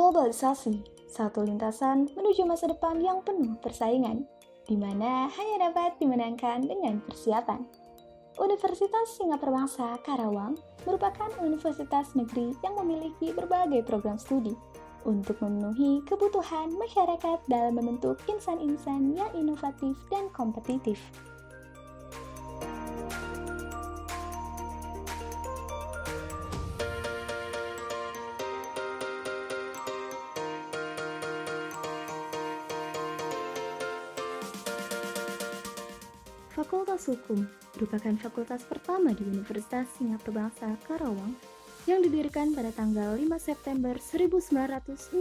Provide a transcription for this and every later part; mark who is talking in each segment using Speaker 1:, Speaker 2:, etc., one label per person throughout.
Speaker 1: Globalisasi, satu lintasan menuju masa depan yang penuh persaingan, di mana hanya dapat dimenangkan dengan persiapan. Universitas Singapura Bangsa Karawang merupakan universitas negeri yang memiliki berbagai program studi untuk memenuhi kebutuhan masyarakat dalam membentuk insan-insan yang inovatif dan kompetitif. Fakultas Hukum merupakan fakultas pertama di Universitas Singapura Bangsa Karawang yang didirikan pada tanggal 5 September 1965.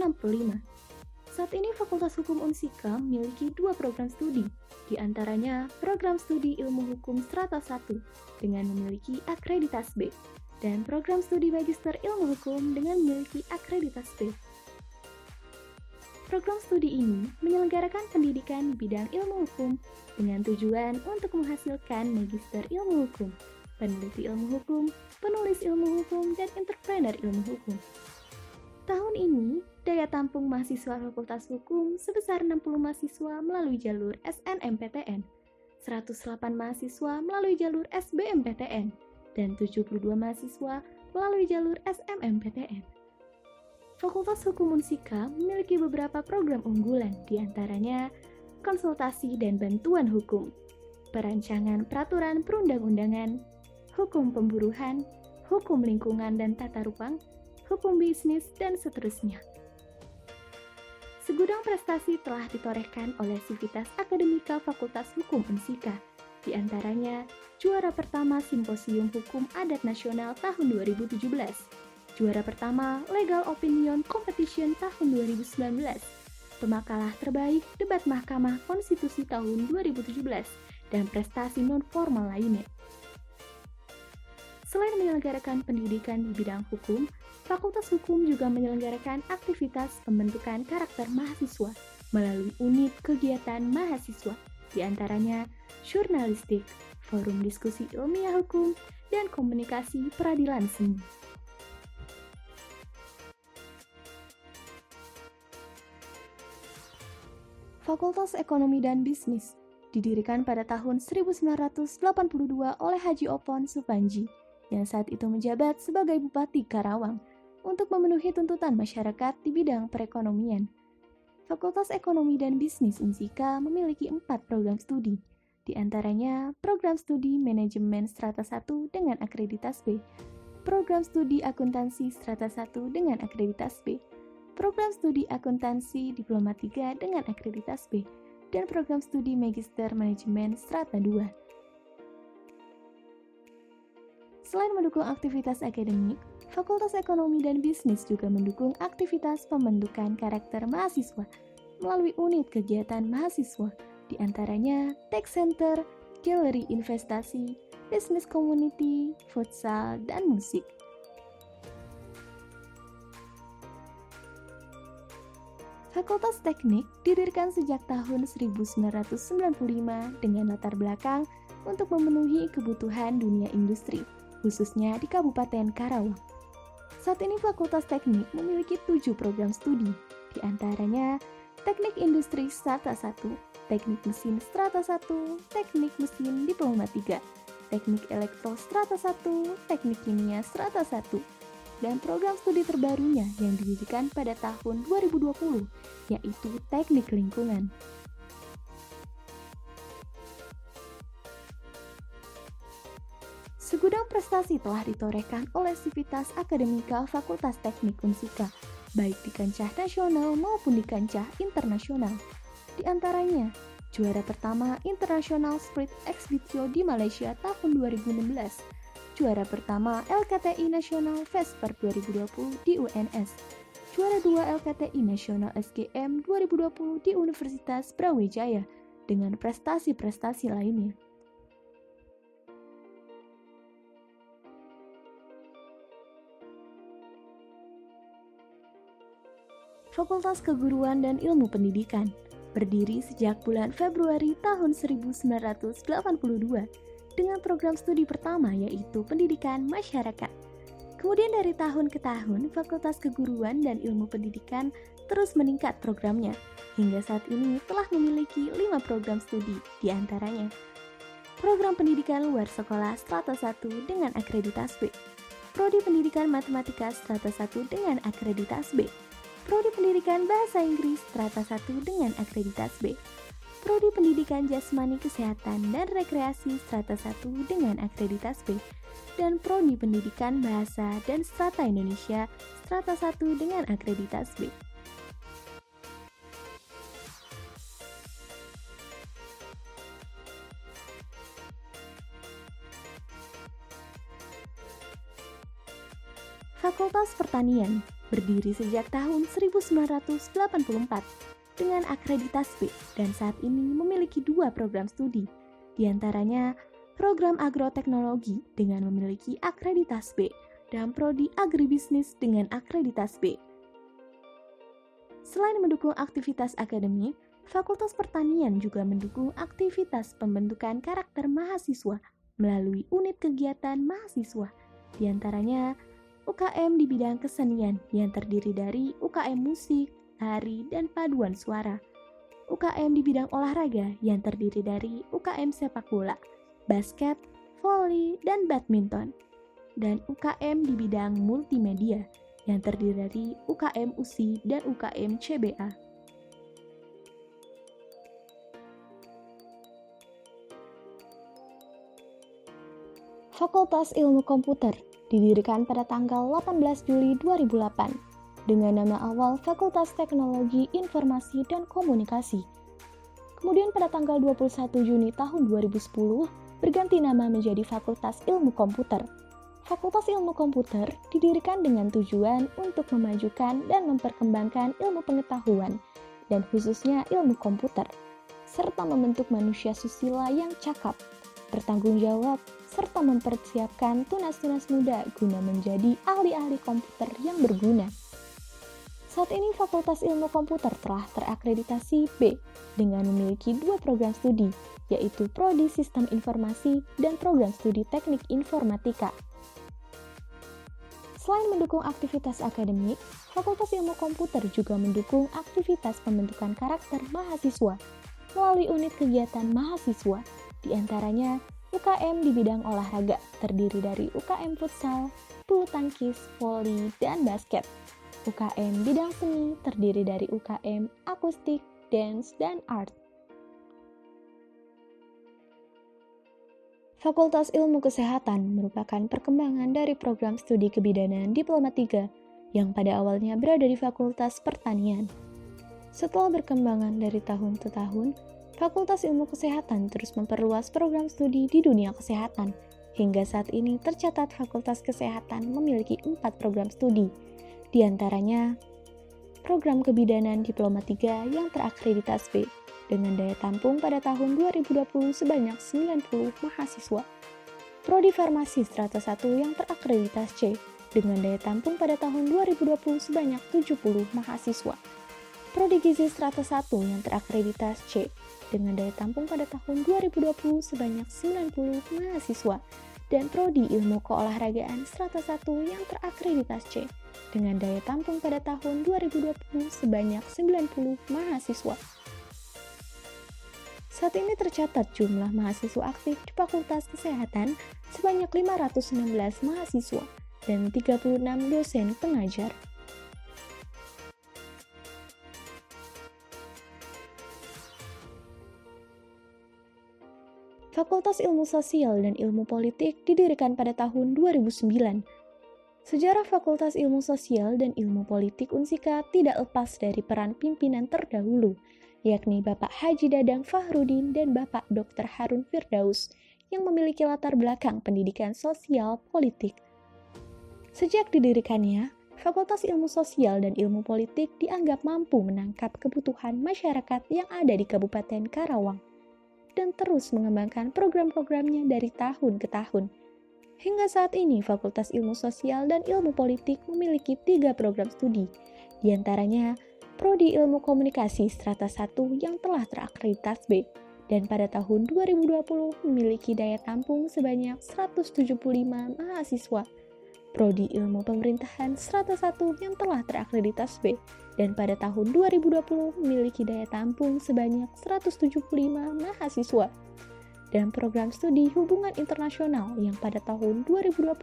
Speaker 1: Saat ini Fakultas Hukum Unsika memiliki dua program studi, di antaranya program studi Ilmu Hukum Strata 1 dengan memiliki akreditasi B dan program studi Magister Ilmu Hukum dengan memiliki akreditasi B. Program studi ini menyelenggarakan pendidikan di bidang ilmu hukum dengan tujuan untuk menghasilkan magister ilmu hukum, peneliti ilmu hukum, penulis ilmu hukum, dan entrepreneur ilmu hukum. Tahun ini, daya tampung mahasiswa Fakultas Hukum sebesar 60 mahasiswa melalui jalur SNMPTN, 108 mahasiswa melalui jalur SBMPTN, dan 72 mahasiswa melalui jalur SMMPTN. Fakultas Hukum Unsika memiliki beberapa program unggulan, diantaranya konsultasi dan bantuan hukum, perancangan peraturan perundang-undangan, hukum pemburuhan, hukum lingkungan dan tata ruang, hukum bisnis, dan seterusnya. Segudang prestasi telah ditorehkan oleh Sivitas Akademika Fakultas Hukum Unsika, diantaranya juara pertama Simposium Hukum Adat Nasional tahun 2017, juara pertama Legal Opinion Competition tahun 2019, pemakalah terbaik Debat Mahkamah Konstitusi tahun 2017, dan prestasi non-formal lainnya. Selain menyelenggarakan pendidikan di bidang hukum, Fakultas Hukum juga menyelenggarakan aktivitas pembentukan karakter mahasiswa melalui unit kegiatan mahasiswa, diantaranya jurnalistik, forum diskusi ilmiah hukum, dan komunikasi peradilan seni. Fakultas Ekonomi dan Bisnis didirikan pada tahun 1982 oleh Haji Opon Supanji yang saat itu menjabat sebagai Bupati Karawang untuk memenuhi tuntutan masyarakat di bidang perekonomian. Fakultas Ekonomi dan Bisnis Unsika memiliki 4 program studi, di antaranya program studi Manajemen Strata 1 dengan akreditasi B, program studi Akuntansi Strata 1 dengan akreditasi B, program studi Akuntansi Diploma 3 dengan akreditasi B, dan program studi Magister Manajemen Strata 2. Selain mendukung aktivitas akademik, Fakultas Ekonomi dan Bisnis juga mendukung aktivitas pembentukan karakter mahasiswa melalui unit kegiatan mahasiswa, di antaranya Tech Center, Galeri Investasi, Business Community, Futsal, dan Musik. Fakultas Teknik didirikan sejak tahun 1995 dengan latar belakang untuk memenuhi kebutuhan dunia industri, khususnya di Kabupaten Karawang. Saat ini Fakultas Teknik memiliki 7 program studi, di antaranya Teknik Industri Strata 1, Teknik Mesin Strata 1, Teknik Mesin Diploma 3, Teknik Elektro Strata 1, Teknik Kimia Strata 1, dan program studi terbarunya yang didirikan pada tahun 2020, yaitu Teknik Lingkungan. Segudang prestasi telah ditorehkan oleh Sivitas Akademika Fakultas Teknik Unsika, baik di kancah nasional maupun di kancah internasional. Di antaranya, juara pertama International Spirit Exhibition di Malaysia tahun 2016, juara pertama LKTI Nasional Vesper 2020 di UNS, juara 2 LKTI Nasional SGM 2020 di Universitas Brawijaya, dengan prestasi-prestasi lainnya. Fakultas Keguruan dan Ilmu Pendidikan berdiri sejak bulan Februari tahun 1982 dengan program studi pertama yaitu Pendidikan Masyarakat. Kemudian dari tahun ke tahun, Fakultas Keguruan dan Ilmu Pendidikan terus meningkat programnya. Hingga saat ini telah memiliki 5 program studi, di antaranya Program Pendidikan Luar Sekolah Strata 1 dengan akreditas B, Prodi Pendidikan Matematika Strata 1 dengan akreditas B, Prodi Pendidikan Bahasa Inggris Strata 1 dengan akreditas B, Prodi Pendidikan Jasmani Kesehatan dan Rekreasi Strata 1 dengan akreditas B, dan Prodi Pendidikan Bahasa dan Strata Indonesia Strata 1 dengan akreditas B. Fakultas Pertanian berdiri sejak tahun 1984 dengan akreditas B dan saat ini memiliki 2 program studi, di antaranya Program Agroteknologi dengan memiliki akreditas B dan Prodi Agribisnis dengan akreditas B. Selain mendukung aktivitas akademik, Fakultas Pertanian juga mendukung aktivitas pembentukan karakter mahasiswa melalui unit kegiatan mahasiswa, di antaranya UKM di bidang kesenian yang terdiri dari UKM musik, tari, dan paduan suara. UKM di bidang olahraga yang terdiri dari UKM sepak bola, basket, voli, dan badminton. Dan UKM di bidang multimedia yang terdiri dari UKM USI dan UKM CBA. Fakultas Ilmu Komputer didirikan pada tanggal 18 Juli 2008 dengan nama awal Fakultas Teknologi Informasi dan Komunikasi. Kemudian pada tanggal 21 Juni tahun 2010 berganti nama menjadi Fakultas Ilmu Komputer. Fakultas Ilmu Komputer didirikan dengan tujuan untuk memajukan dan memperkembangkan ilmu pengetahuan dan khususnya ilmu komputer, serta membentuk manusia susila yang cakap, bertanggung jawab, serta mempersiapkan tunas-tunas muda guna menjadi ahli-ahli komputer yang berguna. Saat ini Fakultas Ilmu Komputer telah terakreditasi B dengan memiliki 2 program studi, yaitu Prodi Sistem Informasi dan Program Studi Teknik Informatika. Selain mendukung aktivitas akademik, Fakultas Ilmu Komputer juga mendukung aktivitas pembentukan karakter mahasiswa melalui unit kegiatan mahasiswa, di antaranya UKM di bidang olahraga terdiri dari UKM futsal, bulu tangkis, voli, dan basket. UKM bidang seni terdiri dari UKM akustik, dance, dan art. Fakultas Ilmu Kesehatan merupakan perkembangan dari program studi kebidanan Diploma 3 yang pada awalnya berada di Fakultas Pertanian. Setelah berkembangan dari tahun ke tahun, Fakultas Ilmu Kesehatan terus memperluas program studi di dunia kesehatan. Hingga saat ini tercatat Fakultas Kesehatan memiliki 4 program studi, di antaranya Program Kebidanan Diploma 3 yang terakreditas B dengan daya tampung pada tahun 2020 sebanyak 90 mahasiswa. Prodi Farmasi Strata 1 yang terakreditas C dengan daya tampung pada tahun 2020 sebanyak 70 mahasiswa. Prodi Gizi Strata 1 yang terakreditas C dengan daya tampung pada tahun 2020 sebanyak 90 mahasiswa, dan Prodi Ilmu Keolahragaan Strata 1 yang terakreditas C dengan daya tampung pada tahun 2020 sebanyak 90 mahasiswa. Saat ini tercatat jumlah mahasiswa aktif di Fakultas Kesehatan sebanyak 516 mahasiswa dan 36 dosen pengajar. Fakultas Ilmu Sosial dan Ilmu Politik didirikan pada tahun 2009. Sejarah Fakultas Ilmu Sosial dan Ilmu Politik Unsika tidak lepas dari peran pimpinan terdahulu, yakni Bapak Haji Dadang Fahrudin dan Bapak Dr. Harun Firdaus, yang memiliki latar belakang pendidikan sosial politik. Sejak didirikannya, Fakultas Ilmu Sosial dan Ilmu Politik dianggap mampu menangkap kebutuhan masyarakat yang ada di Kabupaten Karawang, dan terus mengembangkan program-programnya dari tahun ke tahun. Hingga saat ini, Fakultas Ilmu Sosial dan Ilmu Politik memiliki 3 program studi, di antaranya Prodi Ilmu Komunikasi Strata 1 yang telah terakreditas B, dan pada tahun 2020 memiliki daya tampung sebanyak 175 mahasiswa. Prodi Ilmu Pemerintahan strata 1 yang telah terakreditasi B, dan pada tahun 2020 memiliki daya tampung sebanyak 175 mahasiswa. Dan program studi Hubungan Internasional yang pada tahun 2020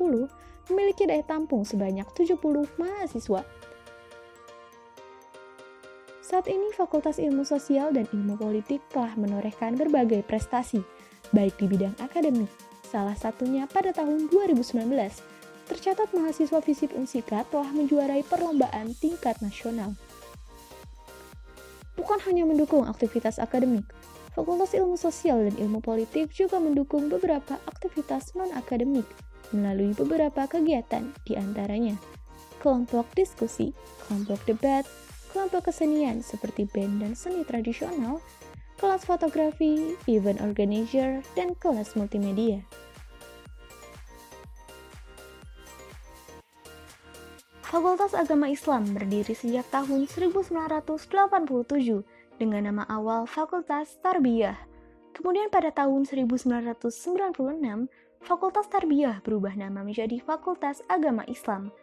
Speaker 1: memiliki daya tampung sebanyak 70 mahasiswa. Saat ini Fakultas Ilmu Sosial dan Ilmu Politik telah menorehkan berbagai prestasi, baik di bidang akademik, salah satunya pada tahun 2019. Tercatat mahasiswa FISIP Unsika telah menjuarai perlombaan tingkat nasional. Bukan hanya mendukung aktivitas akademik, Fakultas Ilmu Sosial dan Ilmu Politik juga mendukung beberapa aktivitas non-akademik melalui beberapa kegiatan, diantaranya kelompok diskusi, kelompok debat, kelompok kesenian seperti band dan seni tradisional, kelas fotografi, event organizer, dan kelas multimedia. Fakultas Agama Islam berdiri sejak tahun 1987 dengan nama awal Fakultas Tarbiyah. Kemudian pada tahun 1996, Fakultas Tarbiyah berubah nama menjadi Fakultas Agama Islam.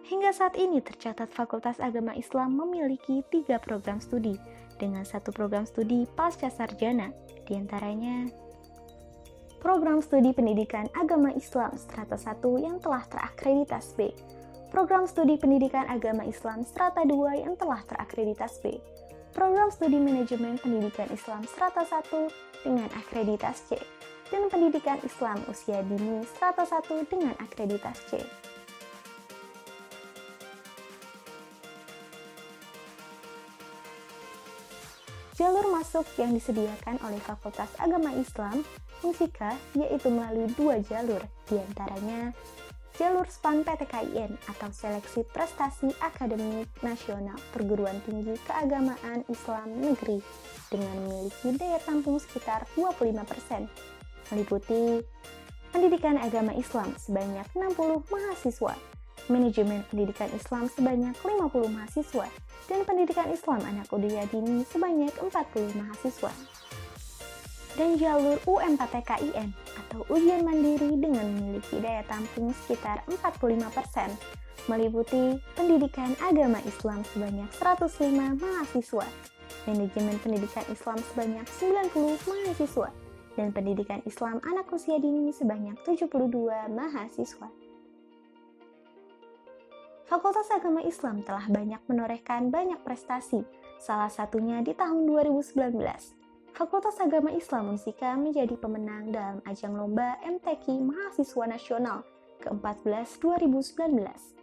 Speaker 1: Hingga saat ini tercatat Fakultas Agama Islam memiliki 3 program studi dengan 1 program studi pasca sarjana, diantaranya program studi Pendidikan Agama Islam strata 1 yang telah terakreditasi B, program studi Pendidikan Agama Islam strata 2 yang telah terakreditasi B, program studi Manajemen Pendidikan Islam strata 1 dengan akreditasi C, dan Pendidikan Islam Usia Dini strata 1 dengan akreditasi C. Jalur masuk yang disediakan oleh Fakultas Agama Islam Unsika yaitu melalui 2 jalur, diantaranya jalur SPAN PTKIN atau Seleksi Prestasi Akademik Nasional Perguruan Tinggi Keagamaan Islam Negeri dengan memiliki daya tampung sekitar 25%, meliputi Pendidikan Agama Islam sebanyak 60 mahasiswa, Manajemen Pendidikan Islam sebanyak 50 mahasiswa, dan Pendidikan Islam Anak Usia Dini sebanyak 40 mahasiswa. Dan jalur UM4TKIN atau ujian mandiri dengan memiliki daya tampung sekitar 45%, meliputi Pendidikan Agama Islam sebanyak 105 mahasiswa, Manajemen Pendidikan Islam sebanyak 90 mahasiswa, dan Pendidikan Islam Anak Usia Dini sebanyak 72 mahasiswa. Fakultas Agama Islam telah banyak menorehkan banyak prestasi, salah satunya di tahun 2019. Fakultas Agama Islam Unsika menjadi pemenang dalam ajang lomba MTQ Mahasiswa Nasional ke-14 2019.